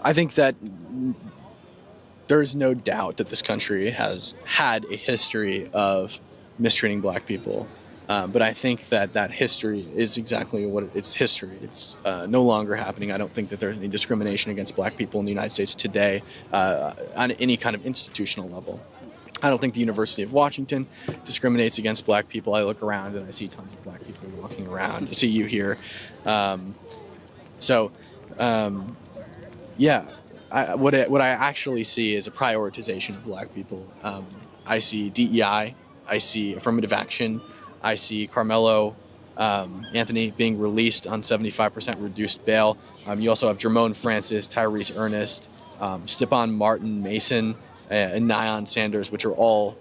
I think that there's no doubt that this country has had a history of mistreating black people. But I think that history is exactly what it's history. It's no longer happening. I don't think that there's any discrimination against black people in the United States today on any kind of institutional level. I don't think the University of Washington discriminates against black people. I look around and I see tons of black people walking around. I see you here. What I actually see is a prioritization of black people. I see DEI. I see affirmative action. I see Carmelo Anthony being released on 75% reduced bail. You also have Jermone Francis, Tyrese Ernest, Stephon Martin Mason, and Nyon Sanders, which are all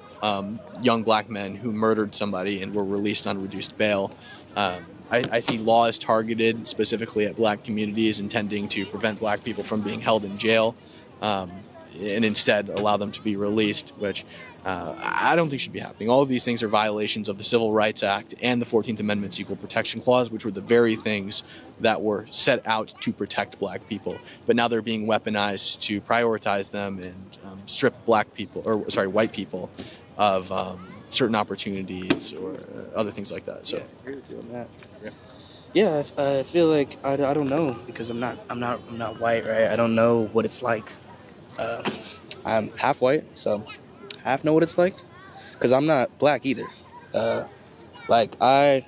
young black men who murdered somebody and were released on reduced bail. I see laws targeted specifically at black communities intending to prevent black people from being held in jail and instead allow them to be released, which I don't think should be happening. All of these things are violations of the Civil Rights Act and the 14th Amendment's Equal Protection Clause, which were the very things that were set out to protect black people. But now they're being weaponized to prioritize them and strip white people of certain opportunities or other things like that. So, yeah, I agree with you on that. Yeah, I feel like I don't know because I'm not white, right? I don't know what it's like. I'm half white, so half know what it's like. Because I'm not black either. I'm not.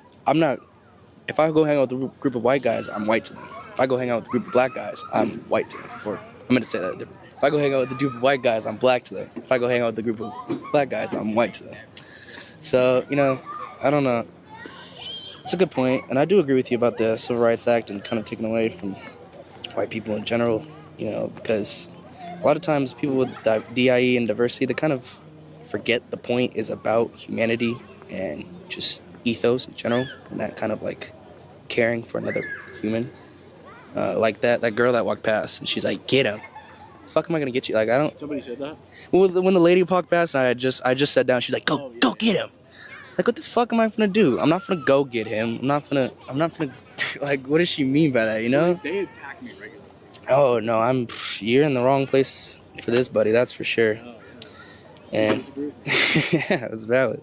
If I go hang out with a group of white guys, I'm white to them. If I go hang out with a group of black guys, I'm white to them. Or I'm going to say that different. If I go hang out with a group of white guys, I'm black to them. If I go hang out with a group of black guys, I'm white to them. So, I don't know. It's a good point, and I do agree with you about the Civil Rights Act and kind of taking away from white people in general, because a lot of times people with DIE and diversity, they kind of forget the point is about humanity and just ethos in general, and that kind of like caring for another human. Like that girl that walked past, and she's like, "Get him." The fuck am I gonna get you? Like, I don't. Somebody said that? Well, when the lady walked past, and I just sat down. She's like, "Go get him." Like, what the fuck am I gonna do? I'm not gonna go get him. I'm not gonna. Like, what does she mean by that? They attack me regularly. Oh no, you're in the wrong place for this, buddy. That's for sure. And yeah, that's valid.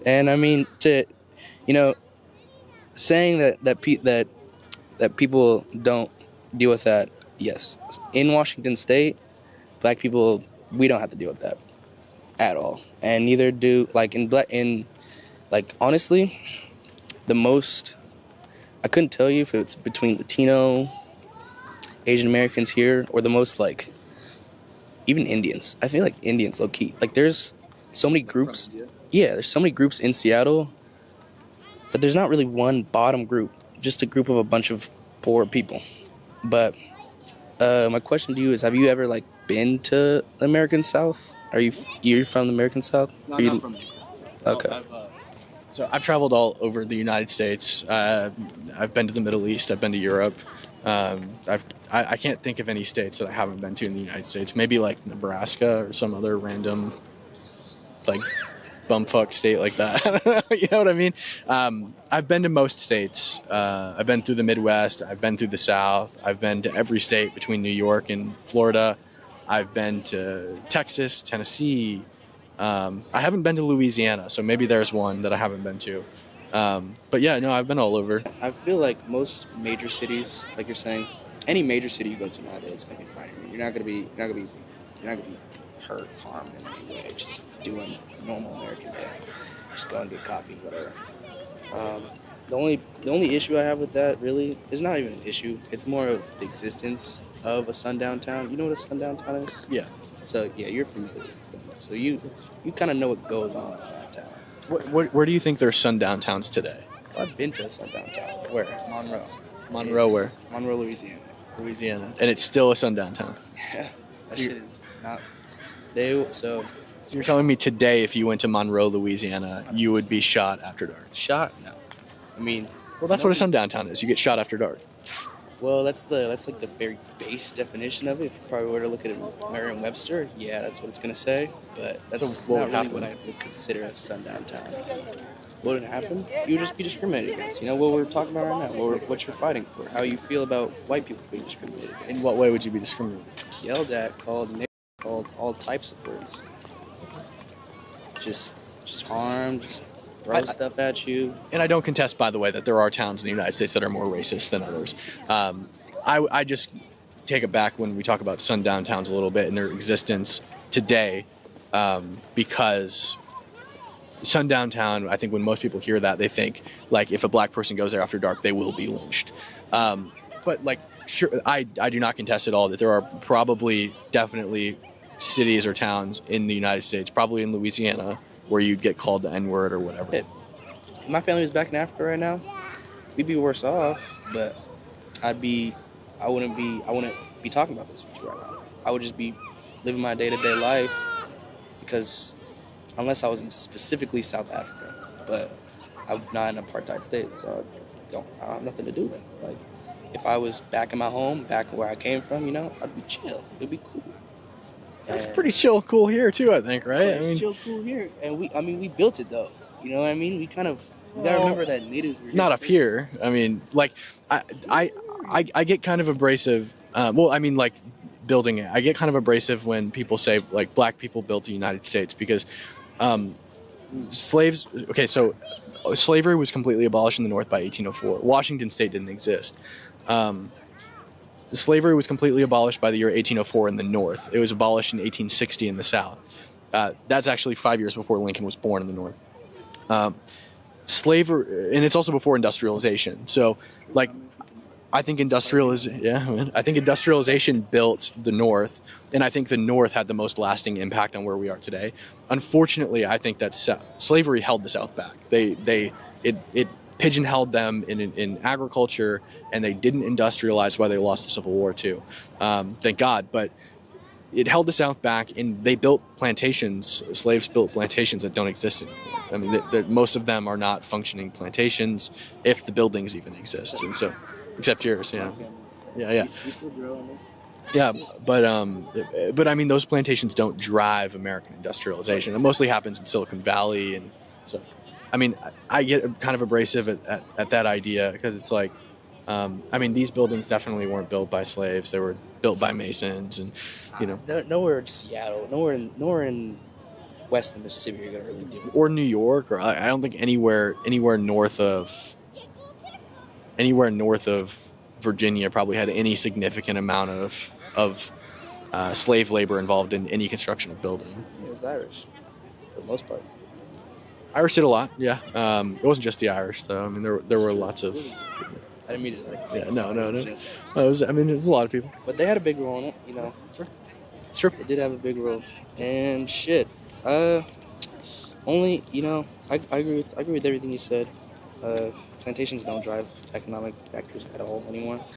And I mean, saying that people don't deal with that. Yes, in Washington State, black people, we don't have to deal with that at all, and neither do honestly, the most. I couldn't tell you if it's between Latino, Asian Americans here, or the most even Indians. I feel like Indians low key. Like, there's so many groups. Yeah, there's so many groups in Seattle, but there's not really one bottom group. Just a group of a bunch of poor people. But my question to you is: have you ever been to the American South? You're from the American South? No, I'm not from the American South. Okay. So I've traveled all over the United States. I've been to the Middle East. I've been to Europe. I can't think of any states that I haven't been to in the United States. Maybe Nebraska or some other random bumfuck state like that. I don't know, you know what I mean? I've been to most states. I've been through the Midwest. I've been through the South. I've been to every state between New York and Florida. I've been to Texas, Tennessee. I haven't been to Louisiana, so maybe there's one that I haven't been to. But yeah, no, I've been all over. I feel like most major cities, like you're saying, any major city you go to nowadays is gonna be fine. I mean, you're not gonna be hurt, harmed in any way. Just doing normal American day. Just go and get coffee, whatever. The only issue I have with that really is not even an issue. It's more of the existence of a sundown town. You know what a sundown town is? Yeah. So yeah, you're familiar with them. So you kind of know what goes on in that town. Where do you think there's sundown towns today? Well, I've been to a sundown town. Where? Monroe. Monroe, where? Monroe, Louisiana. Louisiana. And it's still a sundown town. Yeah. That shit is not. So you're telling me today, if you went to Monroe, Louisiana, you would be shot after dark? Shot? No. I mean, well, that's what a sundown town is. You get shot after dark. Well, that's the very base definition of it. If you probably were to look at it Merriam-Webster, yeah, that's what it's gonna say. But that's not really what I would consider a sundown town. wouldn't happen, you would just be discriminated against. You know what we're talking about right now, what you're fighting for, how you feel about white people being discriminated against. In what way would you be discriminated? Yelled at, called nigger, called all types of words. Just harm, just throw stuff at you. And I don't contest, by the way, that there are towns in the United States that are more racist than others. I just take it back when we talk about sundown towns a little bit and their existence today, because sundown town, I think when most people hear that, they think like if a black person goes there after dark, they will be lynched. But like, sure, I do not contest at all that there are probably definitely cities or towns in the United States, probably in Louisiana, where you'd get called the N-word or whatever. If my family was back in Africa right now, we'd be worse off, but I wouldn't be talking about this with you right now. I would just be living my day-to-day life, because unless I was in specifically South Africa, but I'm not in an apartheid state, so I have nothing to do with it. Like, if I was back in my home, back where I came from, you know, I'd be chill. It'd be cool. It's pretty chill, cool here too, I think, right? It's chill, cool here, and we built it though. You know what I mean? We kind of, you gotta remember that natives were not up here. I mean, like, I get kind of abrasive. Like building it, I get kind of abrasive when people say like black people built the United States, because slaves. Okay, so slavery was completely abolished in the North by 1804. Washington State didn't exist. Slavery was completely abolished by the year 1804 in the North. It was abolished in 1860 in the South. That's actually 5 years before Lincoln was born in the North. Slavery, and it's also before industrialization. So, like, I think industrialization built the North, and I think the North had the most lasting impact on where we are today. Unfortunately, I think that slavery held the South back. It pigeonholed them in agriculture, and they didn't industrialize why they lost the Civil War too. Thank God, but it held the South back, and they built plantations. Slaves built plantations that don't exist anymore. I mean, most of them are not functioning plantations, if the buildings even exist. And so, except yours, yeah. Yeah, but I mean, those plantations don't drive American industrialization. It mostly happens in Silicon Valley, and so. I mean, I get kind of abrasive at that idea, because it's like, these buildings definitely weren't built by slaves. They were built by masons, and, you know. Nowhere in Seattle, nowhere in western Mississippi you're gonna really do it. Or New York, or I don't think anywhere north of Virginia probably had any significant amount of slave labor involved in any construction of building. It was the Irish, for the most part. Irish did a lot, yeah. It wasn't just the Irish, though. I mean, there were lots of. I didn't mean to. Yeah, no. There's a lot of people. But they had a big role in it, you know. Sure. It's true. They did have a big role, and shit. Only, you know, I agree with everything you said. Plantations don't drive economic factors at all anymore.